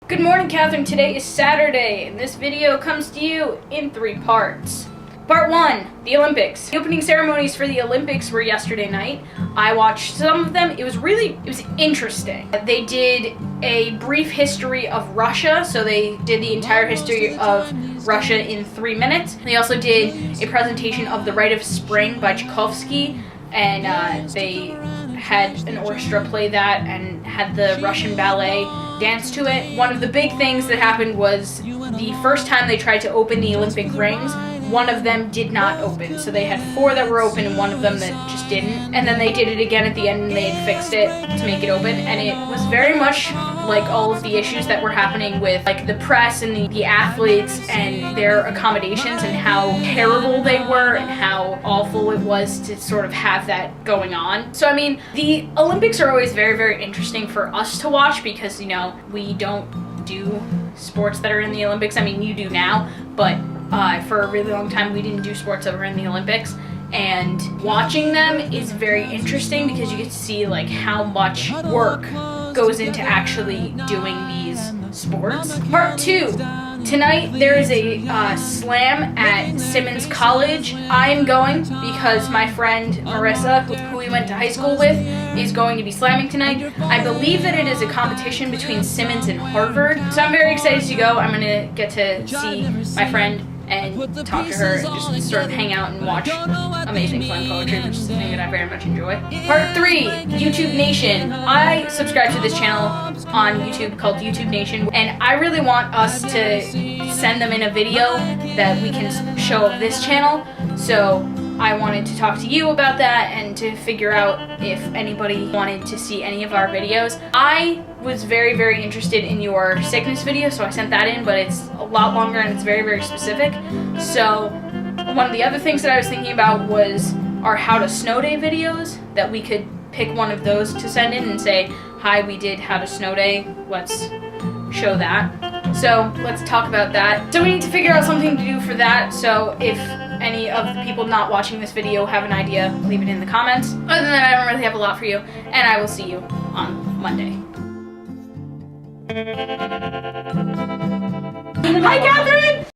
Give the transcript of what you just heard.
Good morning, Catherine. Today is Saturday, and this video comes to you in 3 parts. Part 1, the Olympics. The opening ceremonies for the Olympics were yesterday night. I watched some of them. It was interesting. They did a brief history of Russia, so they did the entire history of Russia in 3 minutes. They also did a presentation of The Rite of Spring by Tchaikovsky, and they had an orchestra play that and had the Russian ballet dance to it. One of the big things that happened was the first time they tried to open the Olympic rings, one of them did not open. So they had 4 that were open and one of them that just didn't. And then they did it again at the end and they had fixed it to make it open. And it was very much like all of the issues that were happening with like the press and the athletes and their accommodations and how terrible they were and how awful it was to sort of have that going on. So I mean, the Olympics are always very, very interesting for us to watch because, you know, we don't do sports that are in the Olympics. I mean, you do now, but for a really long time we didn't do sports that were in the Olympics, and watching them is very interesting because you get to see like how much work goes into actually doing these sports. Part 2. Tonight there is a slam at Simmons College. I'm going because my friend Marissa, who we went to high school with, is going to be slamming tonight. I believe that it is a competition between Simmons and Harvard, so I'm very excited to go. I'm gonna get to see my friend and talk to her and just sort of hang out and watch amazing slam poetry, which is something that I very much enjoy. Part 3, YouTube Nation. I subscribe to this channel on YouTube called YouTube Nation, and I really want us to send them in a video that we can show of this channel. So I wanted to talk to you about that and to figure out if anybody wanted to see any of our videos. I was very, very interested in your sickness video, so I sent that in, but it's a lot longer and it's very, very specific. So one of the other things that I was thinking about was our How to Snow Day videos, that we could pick one of those to send in and say, hi, we did How to Snow Day, let's show that. So let's talk about that. So we need to figure out something to do for that, so if any of the people not watching this video have an idea, leave it in the comments. Other than that, I don't really have a lot for you, and I will see you on Monday. Hi, Catherine!